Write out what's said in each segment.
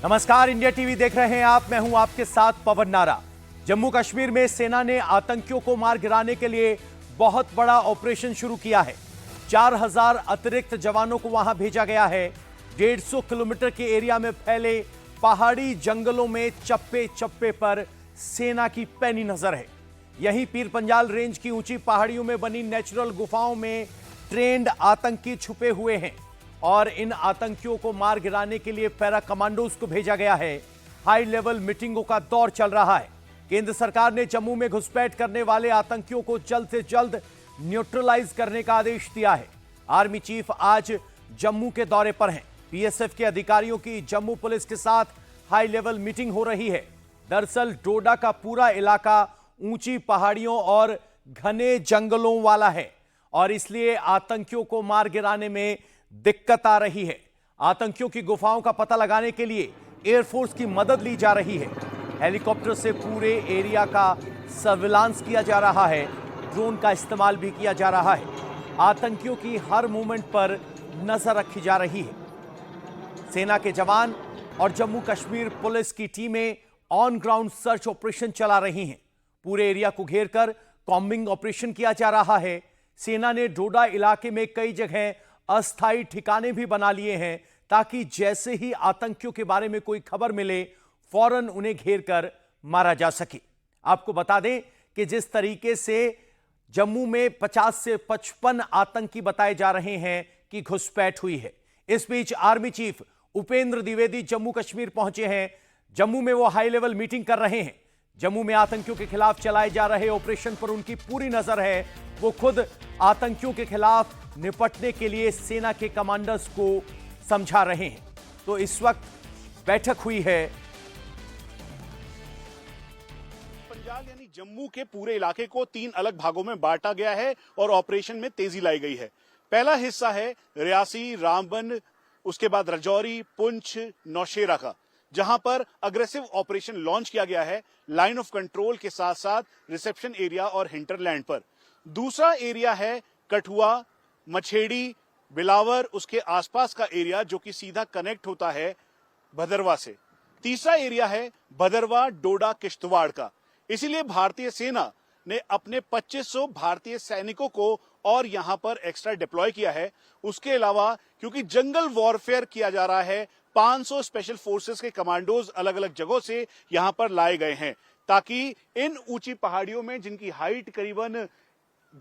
नमस्कार, India TV देख रहे हैं आप। मैं हूं आपके साथ पवन नारा। जम्मू कश्मीर में सेना ने आतंकियों को मार गिराने के लिए बहुत बड़ा ऑपरेशन शुरू किया है। 4000 अतिरिक्त जवानों को वहां भेजा गया है। 150 किलोमीटर के एरिया में फैले पहाड़ी जंगलों में चप्पे चप्पे पर सेना की पैनी नजर है। यहीं पीर पंजाल रेंज की ऊंची पहाड़ियों में बनी नेचुरल गुफाओं में ट्रेंड आतंकी छुपे हुए हैं और इन आतंकियों को मार गिराने के लिए पैरा कमांडोज को भेजा गया है। हाई लेवल मीटिंगों का दौर चल रहा है। केंद्र सरकार ने जम्मू में घुसपैठ करने वाले आतंकियों को जल्द से जल्द न्यूट्रलाइज करने का आदेश दिया है। आर्मी चीफ आज जम्मू के दौरे पर हैं। बीएसएफ के अधिकारियों की जम्मू पुलिस के साथ हाई लेवल मीटिंग हो रही है। दरअसल डोडा का पूरा इलाका ऊंची पहाड़ियों और घने जंगलों वाला है और इसलिए आतंकियों को मार गिराने में दिक्कत आ रही है। आतंकियों की गुफाओं का पता लगाने के लिए एयरफोर्स की मदद ली जा रही है। हेलीकॉप्टर से पूरे एरिया का सर्विलांस किया जा रहा है। ड्रोन का इस्तेमाल भी किया जा रहा है। आतंकियों की हर मूवमेंट पर नजर रखी जा रही है। सेना के जवान और जम्मू कश्मीर पुलिस की टीमें ऑन ग्राउंड सर्च ऑपरेशन चला रही हैं। पूरे एरिया को घेरकर कॉम्बिंग ऑपरेशन किया जा रहा है। सेना ने डोडा इलाके में कई जगह अस्थायी ठिकाने भी बना लिए हैं ताकि जैसे ही आतंकियों के बारे में कोई खबर मिले फौरन उन्हें घेरकर मारा जा सके। आपको बता दें कि जिस तरीके से जम्मू में 50 से 55 आतंकी बताए जा रहे हैं कि घुसपैठ हुई है। इस बीच आर्मी चीफ उपेंद्र द्विवेदी जम्मू कश्मीर पहुंचे हैं। जम्मू में वो हाई लेवल मीटिंग कर रहे हैं। जम्मू में आतंकियों के खिलाफ चलाए जा रहे ऑपरेशन पर उनकी पूरी नजर है। वो खुद आतंकियों के खिलाफ निपटने के लिए सेना के कमांडर्स को समझा रहे हैं। तो इस वक्त बैठक हुई है। पंजाल यानी जम्मू के पूरे इलाके को 3 अलग भागों में बांटा गया है और ऑपरेशन में तेजी लाई गई है। पहला हिस्सा है रियासी, रामबन, उसके बाद राजौरी, पुंछ, नौशेरा का, जहां पर अग्रेसिव ऑपरेशन लॉन्च किया गया है लाइन ऑफ कंट्रोल के साथ साथ रिसेप्शन एरिया और हिंटरलैंड पर। दूसरा एरिया है कठुआ, मछेड़ी, बिलावर, उसके आसपास का एरिया जो कि सीधा कनेक्ट होता है भदरवा से। तीसरा एरिया है भदरवा, डोडा, किश्तवाड़ का। इसीलिए भारतीय सेना ने अपने 2500 भारतीय सैनिकों को और यहां पर एक्स्ट्रा डिप्लॉय किया है। उसके अलावा क्योंकि जंगल वॉरफेयर किया जा रहा है, 500 स्पेशल फोर्सेस के कमांडोज अलग अलग जगहों से यहां पर लाए गए हैं ताकि इन ऊंची पहाड़ियों में, जिनकी हाइट करीबन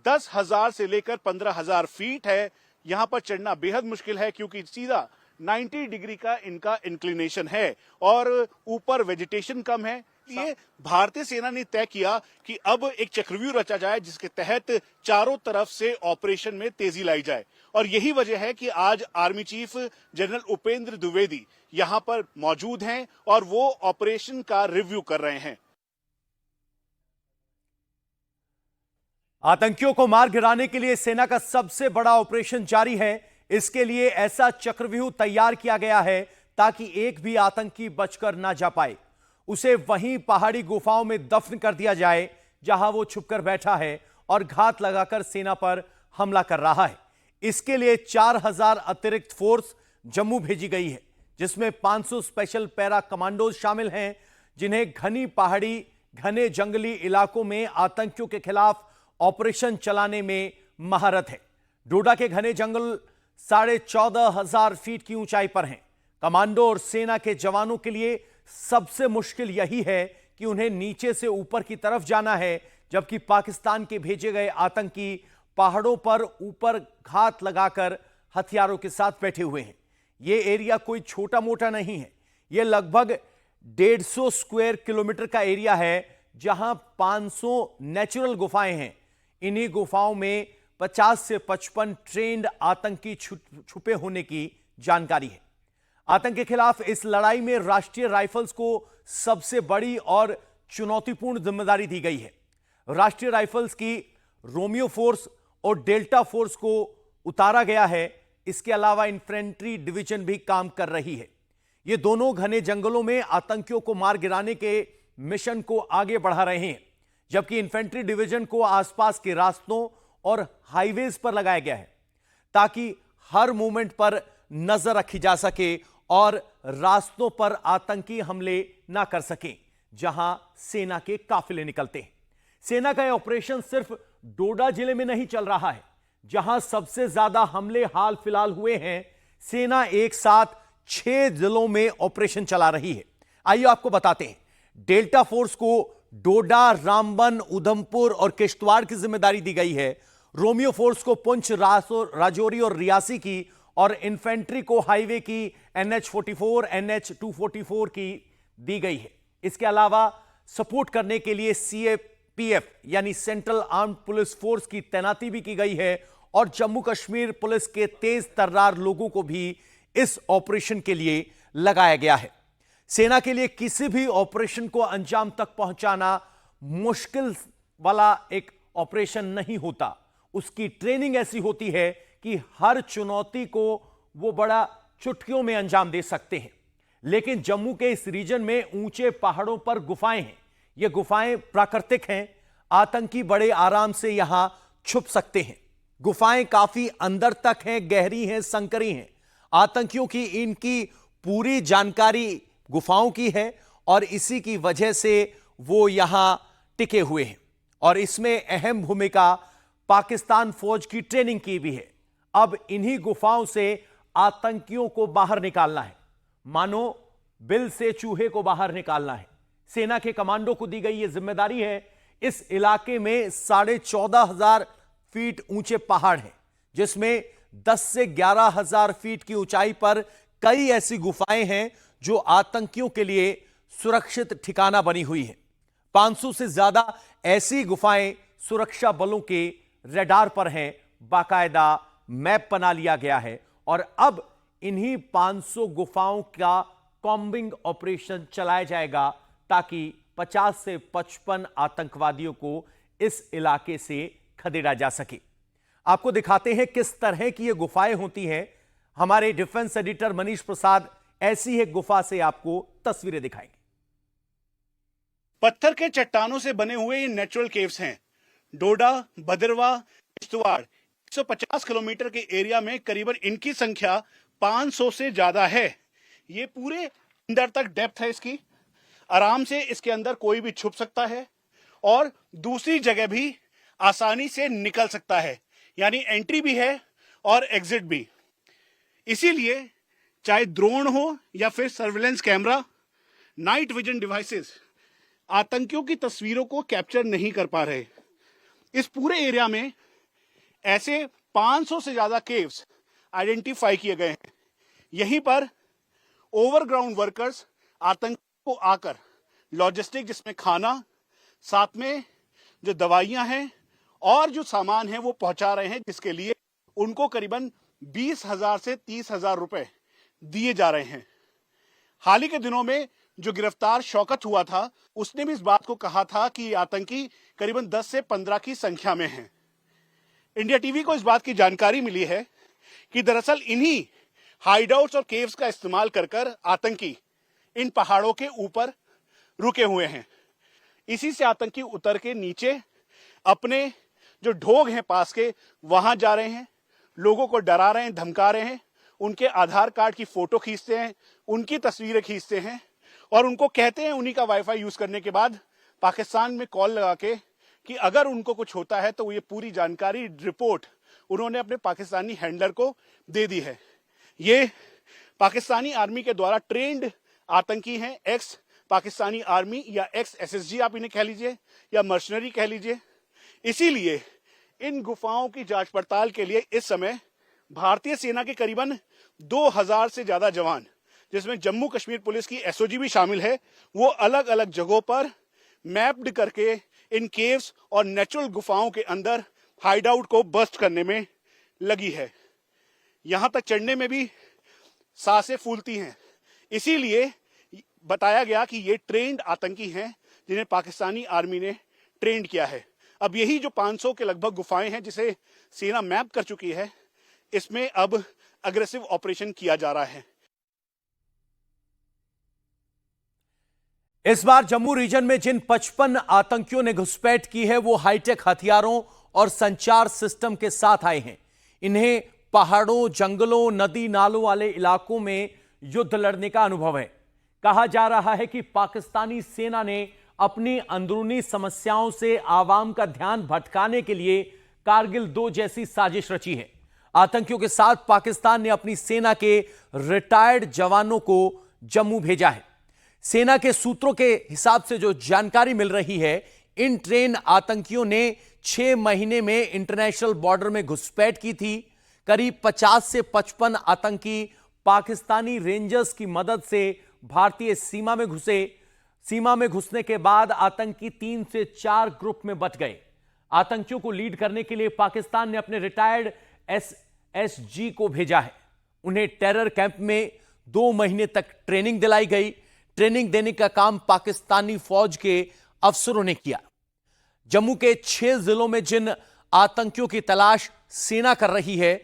10,000 से लेकर 15,000 फीट है, यहां पर चढ़ना बेहद मुश्किल है क्योंकि सीधा 90 डिग्री का इनका इंक्लिनेशन है और ऊपर वेजिटेशन कम है। इसलिए भारतीय सेना ने तय किया कि अब एक चक्रव्यूह रचा जाए जिसके तहत चारों तरफ से ऑपरेशन में तेजी लाई जाए। और यही वजह है कि आज army chief general Upendra Dwivedi यहां पर मौजूद हैं और वो ऑपरेशन का रिव्यू कर रहे हैं। आतंकियों को मार गिराने के लिए सेना का सबसे बड़ा ऑपरेशन जारी है। इसके लिए ऐसा चक्रव्यूह तैयार किया गया है ताकि एक भी आतंकी बचकर ना जा पाए। उसे वहीं पहाड़ी गुफाओं में दफन कर दिया जाए जहां वो छुपकर बैठा है और घात लगाकर सेना पर हमला कर रहा है। इसके लिए 4000 अतिरिक्त फोर्स जम्मू भेजी गई है, जिसमें 500 स्पेशल पैरा कमांडोज शामिल हैं, जिन्हें घनी पहाड़ी, घने जंगली इलाकों में आतंकियों के खिलाफ ऑपरेशन चलाने में महारत है। डोडा के घने जंगल 14,500 फीट की ऊंचाई पर हैं। कमांडो और सेना के जवानों के लिए सबसे मुश्किल यही है कि उन्हें नीचे से ऊपर की तरफ जाना है, जबकि पाकिस्तान के भेजे गए आतंकी पहाड़ों पर ऊपर घात लगाकर हथियारों के साथ बैठे हुए हैं। यह एरिया कोई छोटा मोटा नहीं है। यह लगभग 150 स्क्वायर किलोमीटर का एरिया है जहां 500 नेचुरल गुफाएं हैं। इन्हीं गुफाओं में 50 से 55 ट्रेंड आतंकी छुपे होने की जानकारी है। आतंक के खिलाफ इस लड़ाई में राष्ट्रीय राइफल्स को सबसे बड़ी और चुनौतीपूर्ण जिम्मेदारी दी गई है। राष्ट्रीय राइफल्स की रोमियो फोर्स और डेल्टा फोर्स को उतारा गया है। इसके अलावा इन्फेंट्री डिवीजन भी काम कर रही है। ये दोनों घने जंगलों में आतंकियों को मार गिराने के मिशन को आगे बढ़ा रहे हैं, जबकि इन्फेंट्री डिवीजन को आसपास के रास्तों और हाईवेज पर लगाया गया है ताकि हर मूवमेंट पर नजर रखी जा सके और रास्तों पर आतंकी हमले ना कर सकें जहां सेना के काफिले निकलते हैं। सेना का यह ऑपरेशन सिर्फ डोडा जिले में नहीं चल रहा है, जहां सबसे ज्यादा हमले हाल फिलहाल हुए हैं। सेना एक साथ 6 जिलों में ऑपरेशन चला रही है। आइए आपको बताते हैं। डेल्टा फोर्स को डोडा, रामबन, उधमपुर और किश्तवाड़ की जिम्मेदारी दी गई है। रोमियो फोर्स को पुंछ, राजौरी और रियासी की, और इन्फेंट्री को हाईवे की NH-44, NH-244 की दी गई है। इसके अलावा सपोर्ट करने के लिए CAPF यानी सेंट्रल आर्म्ड पुलिस फोर्स की तैनाती भी की गई है, और जम्मू कश्मीर पुलिस के तेज तर्रार लोगों को भी इस ऑपरेशन के लिए लगाया गया है। सेना के लिए किसी भी ऑपरेशन को अंजाम तक पहुंचाना मुश्किल वाला एक ऑपरेशन नहीं होता। उसकी ट्रेनिंग ऐसी होती है कि हर चुनौती को वो बड़ा चुटकियों में अंजाम दे सकते हैं। लेकिन जम्मू के इस रीजन में ऊंचे पहाड़ों पर गुफाएं हैं। ये गुफाएं प्राकृतिक हैं। आतंकी बड़े आराम से यहां छुप सकते हैं। गुफाएं काफी अंदर तक हैं, गहरी हैं, संकरी हैं। आतंकियों की इनकी पूरी जानकारी गुफाओं की है, और इसी की वजह से वो यहां टिके हुए हैं। और इसमें अहम भूमिका पाकिस्तान फौज की ट्रेनिंग की भी है। अब इन्हीं गुफाओं से आतंकियों को बाहर निकालना है, मानो बिल से चूहे को बाहर निकालना है। सेना के कमांडो को दी गई यह जिम्मेदारी है। इस इलाके में 14,500 फीट ऊंचे पहाड़ हैं, जिसमें 10 से 11,000 फीट की ऊंचाई पर कई ऐसी गुफाएं हैं जो आतंकियों के लिए सुरक्षित ठिकाना बनी हुई है। 500 से ज्यादा ऐसी गुफाएं सुरक्षा बलों के रडार पर हैं। बाकायदा मैप बना लिया गया है, और अब इन्हीं 500 गुफाओं का कॉम्बिंग ऑपरेशन चलाया जाएगा, ताकि 50 से 55 आतंकवादियों को इस इलाके से खदेड़ा जा सके। आपको दिखाते हैं किस तरह की ये गुफाएं होती हैं। हमारे डिफेंस एडिटर मनीष प्रसाद ऐसी एक गुफा से आपको तस्वीरें दिखाएंगे। पत्थर के चट्टानों से बने हुए ये नेचुरल केव्स हैं। डोडा, भदरवा, किश्तवाड़ 150 किलोमीटर के एरिया में करीबन इनकी संख्या 500 से ज्यादा है। ये पूरे अंदर तक डेप्थ है इसकी। आराम से इसके अंदर कोई भी छुप सकता है, और दूसरी जगह भी आसानी से निकल सकता है, यानी एंट्री भी है और एग्जिट भी। इसीलिए चाहे ड्रोन हो या फिर surveillance camera, night vision devices आतंकियों की तस्वीरों को कैप्चर नहीं कर पा रहे। इस पूरे एरिया में ऐसे 500 से ज्यादा केव्स आइडेंटिफाई किए गए हैं। यहीं पर ओवरग्राउंड वर्कर्स आतंकियों को आकर लॉजिस्टिक, जिसमें खाना, साथ में जो दवाइयां हैं और जो सामान है वो पहुंचा रहे हैं, जिसके लिए उनको करीबन 20,000 से 30,000 रुपए दिए जा रहे हैं। हाल ही के दिनों में जो गिरफ्तार शौकत हुआ था, उसने भी इस बात को कहा था कि आतंकी करीबन 10 से 15 की संख्या में हैं। इंडिया टीवी को इस बात की जानकारी मिली है कि दरअसल इन्हीं हाइडआउट्स और केव्स का इस्तेमाल कर आतंकी इन पहाड़ों के ऊपर रुके हुए हैं। इसी से आतंकी उतर के नीचे अपने जो ढोग हैं पास के, वहां जा रहे हैं, लोगों को डरा रहे हैं, धमका रहे हैं, उनके आधार कार्ड की फोटो खींचते हैं, उनकी तस्वीरें खींचते हैं, और उनको कहते हैं उन्हीं का वाईफाई यूज करने के बाद पाकिस्तान में कॉल लगा के कि अगर उनको कुछ होता है तो ये पूरी जानकारी, रिपोर्ट उन्होंने अपने पाकिस्तानी हैंडलर को दे दी है। ये पाकिस्तानी आर्मी के द्वारा ट्रेंड आतंकी हैं, एक्स पाकिस्तानी आर्मी या एक्स SSG आप इन्हें कह लीजिए, या मर्सनरी कह लीजिए। इसीलिए इन गुफाओं की जांच पड़ताल के लिए इस समय भारतीय सेना के करीबन 2,000 से ज्यादा जवान, जिसमें जम्मू कश्मीर पुलिस की SOG भी शामिल है, वो अलग अलग जगहों पर मैप्ड करके इन केव्स और नेचुरल गुफाओं के अंदर हाइडआउट को बस्ट करने में लगी है। यहां तक चढ़ने में भी सांसें फूलती हैं। इसीलिए बताया गया कि ये ट्रेंड आतंकी हैं, जिन्हें पाकिस्तानी आर्मी ने ट्रेंड किया है। अब यही जो 500 के लगभग गुफाएं हैं, जिसे सेना मैप कर चुकी है, इसमें अब अग्रेसिव ऑपरेशन किया जा रहा है। इस बार जम्मू रीजन में जिन 55 आतंकियों ने घुसपैठ की है, वो हाईटेक हथियारों और संचार सिस्टम के साथ आए हैं। इन्हें पहाड़ों, जंगलों, नदी नालों वाले इलाकों में युद्ध लड़ने का अनुभव है। कहा जा रहा है कि पाकिस्तानी सेना ने अपनी अंदरूनी समस्याओं से आवाम का ध्यान भटकाने के लिए कारगिल 2 जैसी साजिश रची है। आतंकियों के साथ पाकिस्तान ने अपनी सेना के रिटायर्ड जवानों को जम्मू भेजा है। सेना के सूत्रों के हिसाब से जो जानकारी मिल रही है, इन ट्रेन आतंकियों ने 6 महीने में इंटरनेशनल बॉर्डर में घुसपैठ की थी। करीब 50 से 55 आतंकी पाकिस्तानी रेंजर्स की मदद से भारतीय सीमा में घुसे। सीमा में घुसने के बाद आतंकी 3 से 4 ग्रुप में बंट गए। आतंकियों को लीड करने के लिए पाकिस्तान ने अपने रिटायर्ड एसएसजी को भेजा है। उन्हें टेरर कैंप में 2 महीने तक ट्रेनिंग दिलाई गई। ट्रेनिंग देने का काम पाकिस्तानी फौज के अफसरों ने किया। जम्मू के 6 जिलों में जिन आतंकियों की तलाश सेना कर रही है,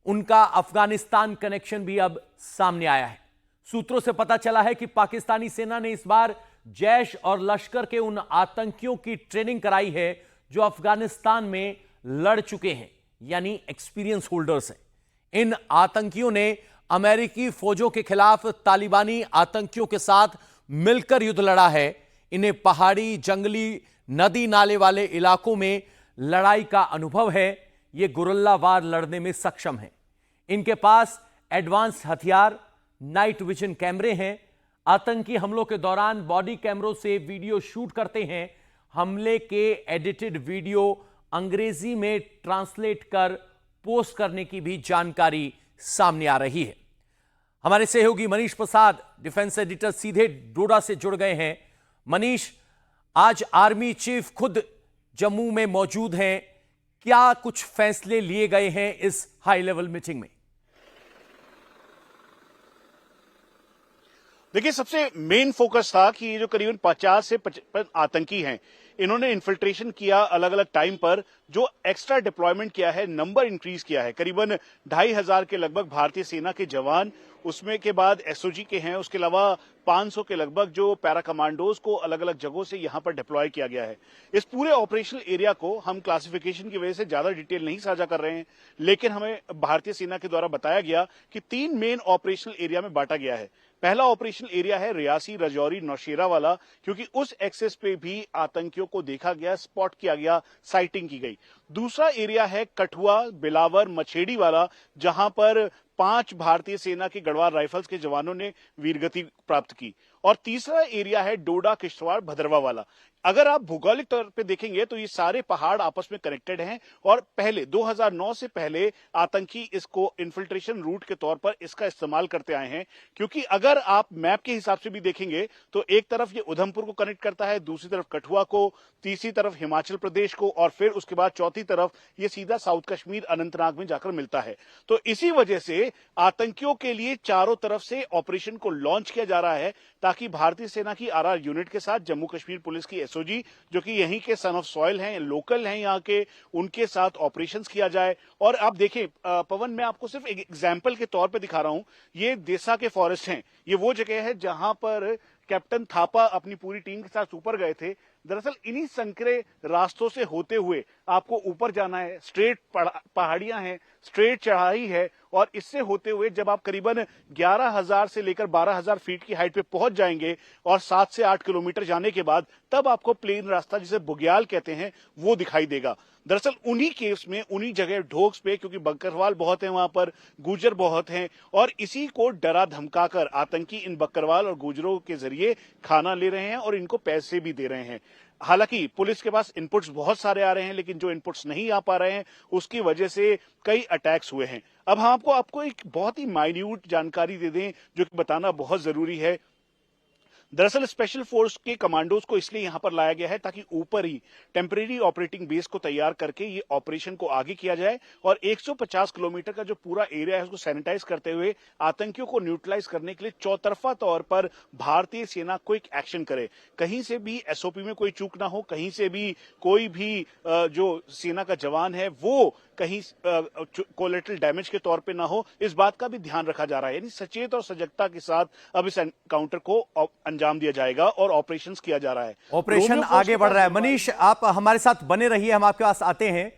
उनका अफगानिस्तान कनेक्शन भी अब सामने आया है। सूत्रों से पता चला है कि पाकिस्तानी सेना ने इस बार जैश और लश्कर के उन आतंकियों की ट्रेनिंग कराई है जो अफगानिस्तान में लड़ चुके हैं, यानी एक्सपीरियंस होल्डर्स हैं। इन आतंकियों ने अमेरिकी फौजों के खिलाफ तालिबानी आतंकियों के साथ मिलकर युद्ध लड़ा है। इन्हें पहाड़ी, जंगली, नदी नाले वाले इलाकों में लड़ाई का अनुभव है। ये गुरिल्ला वार लड़ने में सक्षम हैं। इनके पास एडवांस हथियार, नाइट विजन कैमरे हैं। आतंकी हमलों के दौरान बॉडी कैमरों से वीडियो शूट करते हैं। हमले के एडिटेड वीडियो अंग्रेजी में ट्रांसलेट कर पोस्ट करने की भी जानकारी सामने आ रही है। हमारे सहयोगी मनीष प्रसाद, डिफेंस एडिटर, सीधे डोडा से जुड़ गए हैं। मनीष, आज आर्मी चीफ खुद जम्मू में मौजूद हैं। क्या कुछ फैसले लिए गए हैं इस हाई लेवल मीटिंग में? देखिए, सबसे मेन फोकस था कि ये जो करीबन 50 से 55 आतंकी हैं, इन्होंने इन्फिल्ट्रेशन किया अलग अलग टाइम पर। जो एक्स्ट्रा डिप्लॉयमेंट किया है, नंबर इंक्रीज किया है, करीबन 2500 के लगभग भारतीय सेना के जवान, उसमें के बाद एसओजी के हैं, उसके अलावा 500 के लगभग जो पैरा कमांडोज को अलग अलग जगहों से यहां पर डिप्लॉय किया गया है। इस पूरे ऑपरेशनल एरिया को हम क्लासिफिकेशन की वजह से ज्यादा डिटेल नहीं साझा कर रहे हैं, लेकिन हमें भारतीय सेना के द्वारा बताया गया कि 3 मेन ऑपरेशनल एरिया में बांटा गया है। पहला ऑपरेशनल एरिया है रियासी, रजौरी, नौशेरा वाला, क्योंकि उस एक्सेस पे भी आतंकियों को देखा गया, स्पॉट किया गया, साइटिंग की गई। दूसरा एरिया है कठुआ, बिलावर, मछेड़ी वाला, जहां पर 5 भारतीय सेना की गढ़वाल राइफल्स के जवानों ने वीरगति प्राप्त की। और तीसरा एरिया है डोडा, किश्तवाड़, भदरवा वाला। अगर आप भौगोलिक तौर पे देखेंगे तो ये सारे पहाड़ आपस में कनेक्टेड हैं और पहले 2009 से पहले आतंकी इसको इन्फिल्ट्रेशन रूट के तौर पर इसका इस्तेमाल करते आए हैं। क्योंकि अगर आप मैप के हिसाब से भी देखेंगे तो एक तरफ ये उधमपुर को कनेक्ट करता है, दूसरी तरफ कठुआ को, तीसरी तरफ हिमाचल प्रदेश को, और फिर उसके बाद चौथी तरफ ये सीधा साउथ कश्मीर, अनंतनाग में जाकर मिलता है। तो इसी वजह से आतंकियों के लिए चारों तरफ से ऑपरेशन को लॉन्च किया जा रहा है, ताकि भारतीय सेना की आरआर यूनिट के साथ जम्मू कश्मीर पुलिस की एसओजी, जो कि यहीं के सन ऑफ सॉइल हैं, लोकल हैं यहाँ के, उनके साथ ऑपरेशंस किया जाए। और आप देखें पवन, मैं आपको सिर्फ एक एग्जाम्पल के तौर पे दिखा रहा हूं। ये देसा के फॉरेस्ट हैं, ये वो जगह है जहां पर कैप्टन थापा अपनी पूरी टीम के साथ ऊपर गए थे। दरअसल इन्हीं संकरे रास्तों से होते हुए आपको ऊपर जाना है। स्ट्रेट पहाड़ियां हैं, स्ट्रेट चढ़ाई है, और इससे होते हुए जब आप करीबन 11,000 से लेकर 12,000 फीट की हाइट पे पहुंच जाएंगे और 7 से 8 किलोमीटर जाने के बाद तब आपको प्लेन रास्ता, जिसे बुग्याल कहते हैं, वो दिखाई देगा। दरअसल उन्हीं केव्स में, उन्हीं जगह ढोक्स पे, क्योंकि बकरवाल बहुत है वहां पर, गुजर बहुत हैं, और इसी को डरा धमकाकर आतंकी इन बकरवाल और गुजरों के जरिए खाना ले रहे हैं और इनको पैसे भी दे रहे हैं। हालांकि पुलिस के पास इनपुट्स बहुत सारे आ रहे हैं, लेकिन जो इनपुट्स नहीं आ पा रहे हैं उसकी वजह से कई अटैक्स हुए हैं। अब हम आपको एक बहुत ही माइन्यूट जानकारी दे दें, जो कि बताना बहुत जरूरी है। दरअसल स्पेशल फोर्स के कमांडोज को इसलिए यहां पर लाया गया है ताकि ऊपर ही टेम्परेरी ऑपरेटिंग बेस को तैयार करके ये ऑपरेशन को आगे किया जाए और 150 किलोमीटर का जो पूरा एरिया है उसको सैनिटाइज करते हुए आतंकियों को न्यूट्रलाइज करने के लिए चौतरफा तौर पर भारतीय सेना क्विक एक्शन करे। कहीं से भी एसओपी में कोई चूक ना हो, कहीं से भी कोई भी जो सेना का जवान है वो कहीं कोलेटरल डैमेज के तौर पे ना हो, इस बात का भी ध्यान रखा जा रहा है। यानी सचेत और सजगता के साथ अब इस एनकाउंटर को अंजाम दिया जाएगा और ऑपरेशंस किया जा रहा है। ऑपरेशन आगे बढ़ रहा है। मनीष, आप हमारे साथ बने रहिए, हम आपके पास आते हैं।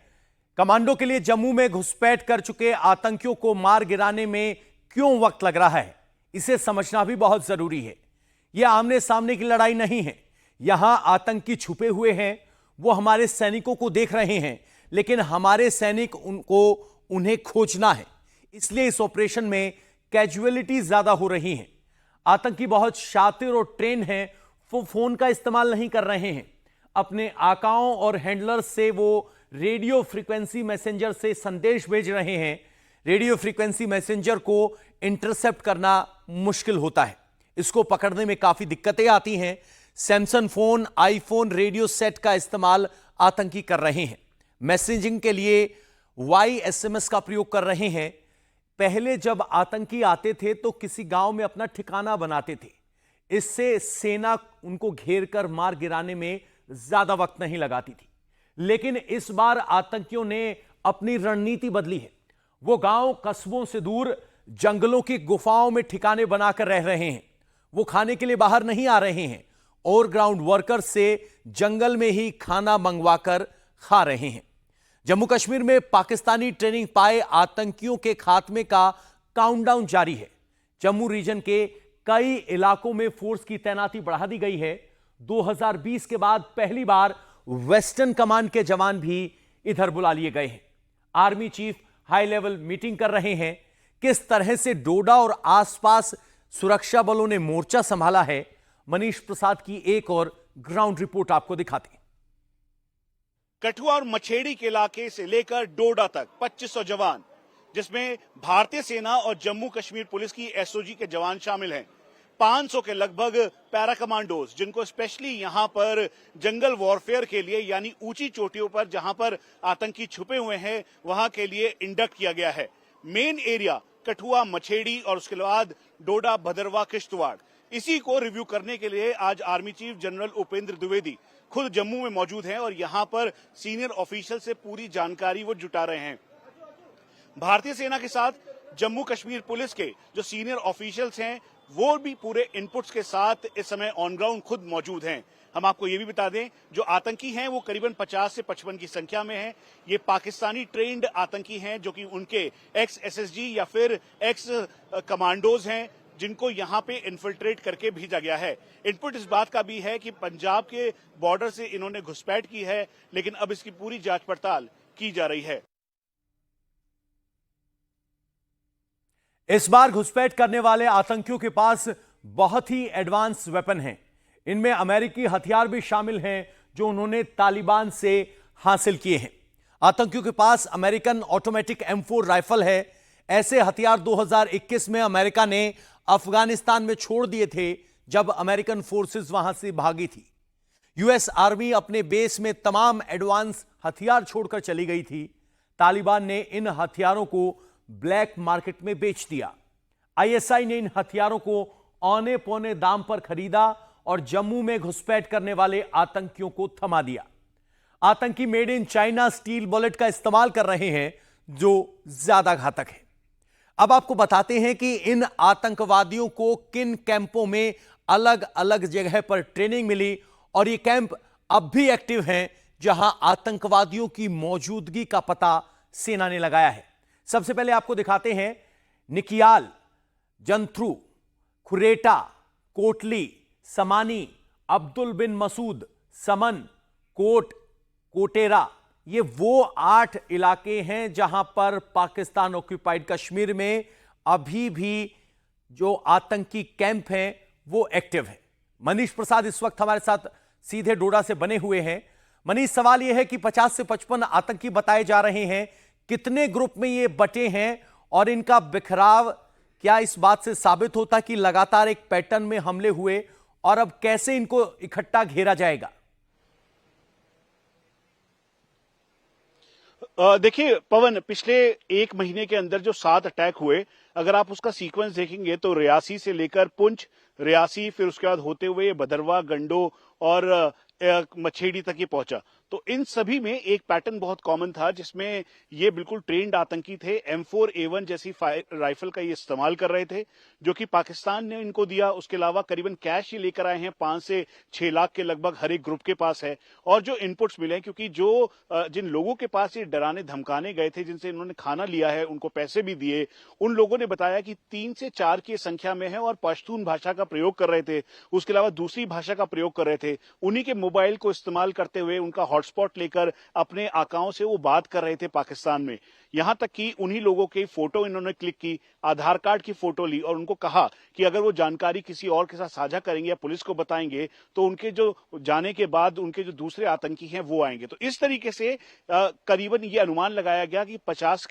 कमांडो के लिए जम्मू में घुसपैठ कर चुके आतंकियों को मार गिराने में क्यों वक्त लग रहा है? इसे समझना भी बहुत जरूरी है। यह आमने सामने की लड़ाई नहीं है। यहां आतंकी छुपे हुए हैं, वो हमारे सैनिकों को देख रहे हैं, लेकिन हमारे सैनिक उन्हें खोजना है। इसलिए इस ऑपरेशन में कैजुअलिटी ज्यादा हो रही हैं। आतंकी बहुत शातिर और ट्रेन हैं, वो फोन का इस्तेमाल नहीं कर रहे हैं। अपने आकाओं और हैंडलर्स से वो रेडियो फ्रीक्वेंसी मैसेंजर से संदेश भेज रहे हैं। रेडियो फ्रीक्वेंसी मैसेंजर को इंटरसेप्ट करना मुश्किल होता है, इसको पकड़ने में काफी दिक्कतें आती हैं। Samsung phone, iPhone radio set का इस्तेमाल आतंकी कर रहे हैं। मैसेजिंग के लिए YSMS का प्रयोग कर रहे हैं। पहले जब आतंकी आते थे तो किसी गांव में अपना ठिकाना बनाते थे। इससे सेना उनको घेर कर मार गिराने में ज्यादा वक्त नहीं लगाती थी। लेकिन इस बार आतंकियों ने अपनी रणनीति बदली है। वो गांव कस्बों से दूर जंगलों की गुफाओं में ठिकाने बनाकर रह रहे हैं। वो खाने के लिए बाहर नहीं आ रहे हैं और ग्राउंड वर्कर से जंगल में ही खाना मंगवाकर खा रहे हैं। जम्मू कश्मीर में पाकिस्तानी ट्रेनिंग पाए आतंकियों के खात्मे का काउंटडाउन जारी है। जम्मू रीजन के कई इलाकों में फोर्स की तैनाती बढ़ा दी गई है। 2020 के बाद पहली बार वेस्टर्न कमांड के जवान भी इधर बुला लिए गए हैं। Army chief high level meeting कर रहे हैं। किस तरह से डोडा और आसपास सुरक्षा बलों ने मोर्चा संभाला है, मनीष प्रसाद की एक और ग्राउंड रिपोर्ट आपको दिखाते हैं। कठुआ और मछेड़ी के इलाके से लेकर डोडा तक 2500 जवान, जिसमें भारतीय सेना और जम्मू कश्मीर पुलिस की SOG के जवान शामिल हैं। 500 के लगभग पैरा कमांडोज, जिनको स्पेशली यहां पर जंगल वॉरफेयर के लिए यानी ऊंची चोटियों पर जहां पर आतंकी छुपे हुए हैं वहां के लिए इंडक्ट किया गया है। मेन एरिया कठुआ, मछेड़ी और उसके बाद डोडा, भदरवा, किश्तवाड़, इसी को रिव्यू करने के लिए आज army chief general Upendra Dwivedi खुद जम्मू में मौजूद हैं और यहां पर सीनियर ऑफिशियल से पूरी जानकारी वो जुटा रहे हैं। भारतीय सेना के साथ जम्मू कश्मीर पुलिस के जो सीनियर ऑफिशियल्स हैं वो भी पूरे इनपुट्स के साथ इस समय ऑन ग्राउंड खुद मौजूद हैं। हम आपको ये भी बता दें, जो आतंकी हैं वो करीबन 50 से 55 की संख्या में हैं। ये पाकिस्तानी ट्रेंड आतंकी हैं जो कि उनके एक्स SSG या फिर एक्स कमांडोज हैं, जिनको यहां पे इन्फिल्ट्रेट करके भेजा गया है। इनपुट इस बात का भी है कि पंजाब के बॉर्डर से इन्होंने घुसपैठ की है, लेकिन अब इसकी पूरी जांच पड़ताल की जा रही है। इस बार घुसपैठ करने वाले आतंकियों के पास बहुत ही एडवांस वेपन हैं। इनमें अमेरिकी हथियार भी शामिल हैं जो उन्होंने तालिबान से हासिल किए हैं। आतंकियों के पास अमेरिकन ऑटोमेटिक M4 राइफल है। ऐसे हथियार 2021 में अमेरिका ने अफगानिस्तान में छोड़ दिए थे जब अमेरिकन फोर्सेस वहां से भागी थी। US आर्मी अपने बेस में तमाम एडवांस हथियार छोड़कर चली गई थी। तालिबान ने इन हथियारों को ब्लैक मार्केट में बेच दिया। ISI ने इन हथियारों को औने पौने दाम पर खरीदा और जम्मू में घुसपैठ करने वाले आतंकियों को थमा दिया। आतंकी made in China steel bullet का इस्तेमाल कर रहे हैं जो ज्यादा घातक है। अब आपको बताते हैं कि इन आतंकवादियों को किन कैंपों में अलग अलग जगह पर ट्रेनिंग मिली और ये कैंप अब भी एक्टिव हैं जहां आतंकवादियों की मौजूदगी का पता सेना ने लगाया है। सबसे पहले आपको दिखाते हैं निकियाल, जंथ्रू, खुरेटा, कोटली, समानी, अब्दुल बिन मसूद, समन, कोट, कोटेरा। ये वो 8 इलाके हैं जहां पर पाकिस्तान ऑक्यूपाइड कश्मीर में अभी भी जो आतंकी कैंप हैं वो एक्टिव है। मनीष प्रसाद इस वक्त हमारे साथ सीधे डोडा से बने हुए हैं। मनीष, सवाल यह है कि 50 से 55 आतंकी बताए जा रहे हैं, कितने ग्रुप में ये बटे हैं और इनका बिखराव क्या इस बात से साबित होता कि लगातार एक पैटर्न में हमले हुए और अब कैसे इनको इकट्ठा घेरा जाएगा? देखिए पवन, पिछले 1 महीने के अंदर जो 7 अटैक हुए, अगर आप उसका सीक्वेंस देखेंगे तो रियासी से लेकर पुंछ, रियासी, फिर उसके बाद होते हुए भदरवा, गंडो और मछेड़ी तक ये पहुंचा। तो इन सभी में एक पैटर्न बहुत कॉमन था, जिसमें ये बिल्कुल ट्रेंड आतंकी थे। M4A1 जैसी राइफल का ये इस्तेमाल कर रहे थे, जो कि पाकिस्तान ने इनको दिया। उसके अलावा करीबन कैश ये लेकर आए हैं, 5 से 6 लाख के लगभग हर एक ग्रुप के पास है। और जो इनपुट्स मिले, क्योंकि जो जिन लोगों के पास ये डराने धमकाने गए थे, जिनसे इन्होंने खाना लिया है, उनको पैसे भी दिए, उन लोगों ने बताया कि 3 से 4 की संख्या में है और पश्तून भाषा का प्रयोग कर रहे थे। उसके अलावा दूसरी भाषा का प्रयोग कर रहे थे। उन्हीं के मोबाइल को इस्तेमाल करते हुए, उनका हॉटस्पॉट लेकर अपने आकाओं से वो बात कर रहे थे पाकिस्तान में। यहां तक कि उन्हीं लोगों की फोटो इन्होंने क्लिक की, आधार कार्ड की फोटो ली और उनको कहा कि अगर वो जानकारी किसी और के साथ साझा करेंगे या पुलिस को बताएंगे तो उनके जो जाने के बाद उनके जो दूसरे आतंकी हैं वो आएंगे। तो इस तरीके से करीबन ये अनुमान लगाया गया कि 50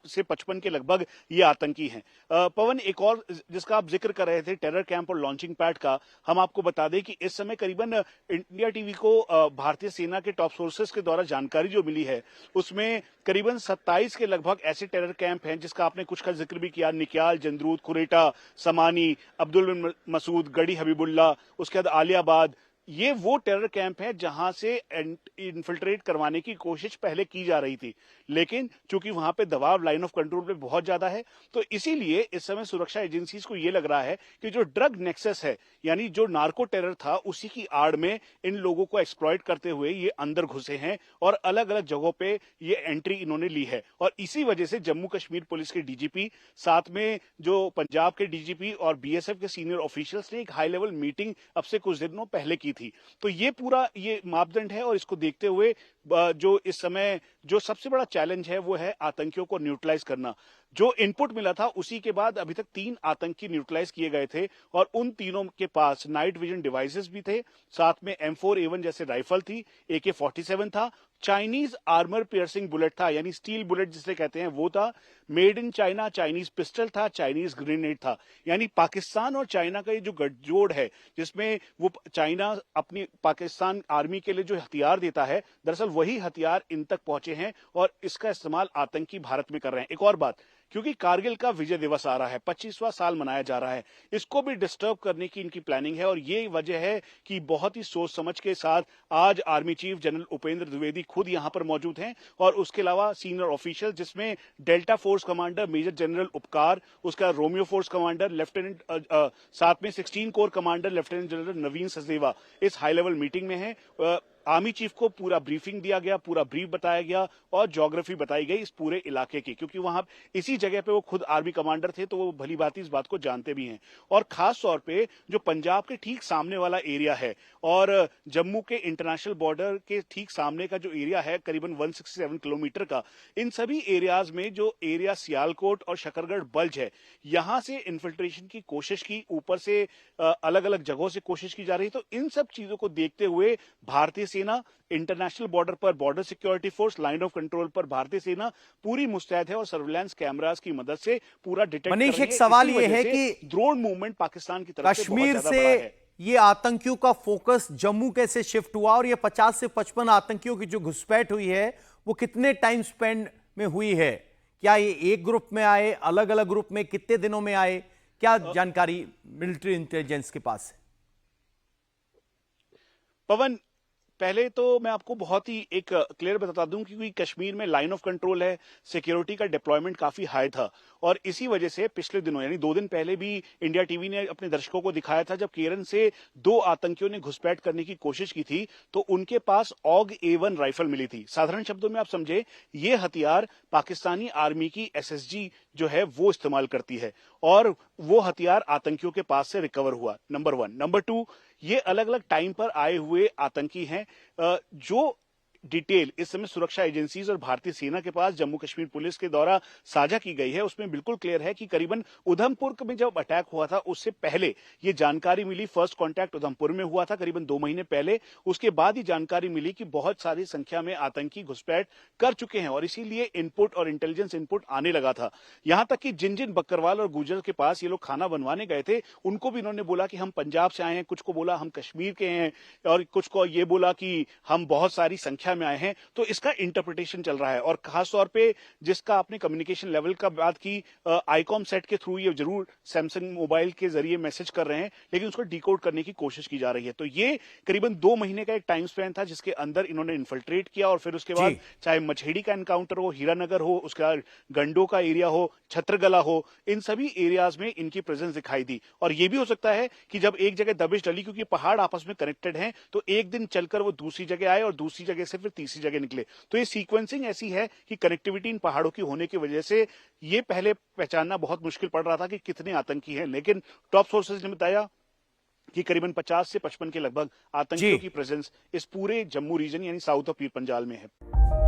से 55 के लगभग ये आतंकी हैं। पवन, एक और जिसका आप जिक्र कर रहे थे, टेरर कैंप और लॉन्चिंग पैड का, हम आपको बता दें कि इस समय करीबन इंडिया टीवी को भारतीय सेना के टॉप सोर्सेस के द्वारा जानकारी जो मिली है, उसमें करीबन 27 के लगभग ऐसे टेरर कैंप हैं, जिसका आपने कुछ का जिक्र भी किया। निक्याल, जंद्रूद, कुरेटा, समानी, अब्दुल बिन मसूद, गढ़ी हबीबुल्ला, उसके बाद आलियाबाद। ये वो टेरर कैंप है जहां से इन्फिल्ट्रेट करवाने की कोशिश पहले की जा रही थी, लेकिन चूंकि वहां पे दबाव लाइन ऑफ कंट्रोल पे बहुत ज्यादा है, तो इसीलिए इस समय सुरक्षा एजेंसीज को ये लग रहा है कि जो ड्रग नेक्सस है, यानी जो नार्को टेरर था, उसी की आड़ में इन लोगों को एक्सप्लॉइट करते हुए ये अंदर घुसे हैं और अलग अलग जगहों पे ये एंट्री इन्होंने ली है। और इसी वजह से जम्मू कश्मीर पुलिस के डीजीपी, साथ में जो पंजाब के डीजीपी और बीएसएफ के सीनियर ऑफिशियल्स ने एक हाई लेवल मीटिंग अब से कुछ दिनों पहले की थी। तो ये पूरा ये मापदंड है और इसको देखते हुए जो इस समय जो सबसे बड़ा चैलेंज है वो है आतंकियों को न्यूट्रलाइज करना। जो इनपुट मिला था उसी के बाद अभी तक 3 आतंकी न्यूट्रलाइज किए गए थे और उन तीनों के पास नाइट विजन डिवाइसेस भी थे, साथ में M4A1 जैसे राइफल थी, AK-47 था, चाइनीज आर्मर पियर्सिंग बुलेट था, यानी स्टील बुलेट जिसे कहते हैं वो था, made in China Chinese pistol था, चाइनीज ग्रेनेड था। यानी पाकिस्तान और चाइना का ये जो गठजोड़ है, जिसमें वो चाइना अपनी पाकिस्तान आर्मी के लिए जो हथियार देता है, दरअसल वही हथियार इन तक पहुंचे हैं और इसका इस्तेमाल आतंकी भारत में कर रहे हैं। एक और बात, क्योंकि कारगिल का विजय दिवस आ रहा है, 25वां साल मनाया जा रहा है, इसको भी डिस्टर्ब करने की इनकी प्लानिंग है और ये वजह है कि बहुत ही सोच समझ के साथ आज army chief general Upendra Dwivedi खुद यहां पर मौजूद हैं और उसके अलावा सीनियर ऑफिशियल, जिसमें Delta Force commander major general Upkar, उसका रोमियो फोर्स कमांडर लेफ्टिनेंट, साथ में 16 corps commander lieutenant general Naveen Sachdeva इस हाई लेवल मीटिंग में है। आर्मी चीफ को पूरा ब्रीफिंग दिया गया, पूरा ब्रीफ बताया गया और ज्योग्राफी बताई गई इस पूरे इलाके की, क्योंकि वहां इसी जगह पे वो खुद आर्मी कमांडर थे, तो वो भली भांति इस बात को जानते भी हैं। और खास तौर पे जो पंजाब के ठीक सामने वाला एरिया है और जम्मू के इंटरनेशनल बॉर्डर के ठीक सामने का जो एरिया है करीबन 167 किलोमीटर का, इन सभी एरियाज में जो एरिया सियालकोट और शकरगढ़ बल्ज है, यहां से इन्फिल्ट्रेशन की कोशिश की, ऊपर से अलग अलग जगहों से कोशिश की जा रही। तो इन सब चीजों को देखते हुए भारतीय सेना, इंटरनेशनल बॉर्डर पर border security force, line of control पर भारतीय सेना पूरी मुस्तैद है और सर्विलांस कैमरास की मदद से पूरा डिटेक्ट कर रही है। मनीष, एक सवाल ये है कि ड्रोन मूवमेंट पाकिस्तान की तरफ से बहुत कश्मीर ज्यादा से बड़ा है। ये आतंकियों का फोकस जम्मू कैसे शिफ्ट हुआ और ये 50 से 55 आतंकियों की जो घुसपैठ हुई है वो कितने टाइम स्पेंड में हुई है? क्या ये एक ग्रुप में आए, अलग अलग ग्रुप में, कितने दिनों में आए? क्या जानकारी मिलिट्री इंटेलिजेंस के पास है? पवन, पहले तो मैं आपको बहुत ही एक क्लियर बता दूं, क्योंकि कश्मीर में लाइन ऑफ कंट्रोल है, सिक्योरिटी का डिप्लॉयमेंट काफी हाई था और इसी वजह से पिछले दिनों यानी 2 दिन पहले भी इंडिया टीवी ने अपने दर्शकों को दिखाया था, जब केरन से 2 आतंकियों ने घुसपैठ करने की कोशिश की थी तो उनके पास ऑग A1 राइफल मिली थी। साधारण शब्दों में आप समझे, ये हथियार पाकिस्तानी आर्मी की SSG जो है वो इस्तेमाल करती है और वो हथियार आतंकियों के पास से रिकवर हुआ, नंबर 1। नंबर 2, ये अलग अलग टाइम पर आए हुए आतंकी हैं। जो डिटेल इस समय सुरक्षा एजेंसीज और भारतीय सेना के पास जम्मू कश्मीर पुलिस के द्वारा साझा की गई है, उसमें बिल्कुल क्लियर है कि करीबन उधमपुर में जब अटैक हुआ था उससे पहले ये जानकारी मिली, फर्स्ट कांटेक्ट उधमपुर में हुआ था करीबन 2 महीने पहले। उसके बाद ही जानकारी मिली कि बहुत सारी संख्या में आतंकी घुसपैठ कर चुके हैं और इसीलिए इनपुट और इंटेलिजेंस इनपुट आने लगा था। यहां तक कि जिन जिन बकरवाल और गुर्जर के पास ये लोग खाना बनवाने गए थे, उनको भी इन्होंने बोला कि हम पंजाब से आए हैं, कुछ को बोला हम कश्मीर के हैं और कुछ को ये बोला कि हम बहुत सारी संख्या में आए हैं, तो इसका इंटरप्रिटेशन चल रहा है। और खासतौर पे जिसका आपने कम्युनिकेशन लेवल का बात की, आईकॉम सेट के थ्रू ये जरूर सैमसंग मोबाइल के जरिए मैसेज कर रहे हैं, लेकिन उसको डिकोड करने की कोशिश की जा रही है। तो ये करीबन 2 महीने का एक टाइम स्पैन था जिसके अंदर इन्होंने इन्फिल्ट्रेट किया, और फिर उसके बाद जी। चाहे मछेड़ी का एनकाउंटर हो, हीरानगर हो, उसके बाद गंडो का एरिया हो, छत्रगला हो, इन सभी एरियाज में इनकी प्रेजेंस दिखाई दी। और ये भी हो सकता है कि जब एक जगह दबिश डली, क्योंकि पहाड़ आपस में कनेक्टेड हैं, तो एक दिन चलकर वो दूसरी जगह आए और दूसरी जगह से फिर तीसरी जगह निकले। तो ये सीक्वेंसिंग ऐसी है कि कनेक्टिविटी इन पहाड़ों की होने की वजह से ये पहले पहचानना बहुत मुश्किल पड़ रहा था कि कितने आतंकी हैं, लेकिन टॉप सोर्सेज ने बताया कि करीबन 50 से 55 के लगभग जी। आतंकियों की प्रेजेंस इस पूरे जम्मू रीजन यानी साउथ ऑफ पीर पंजाल में है।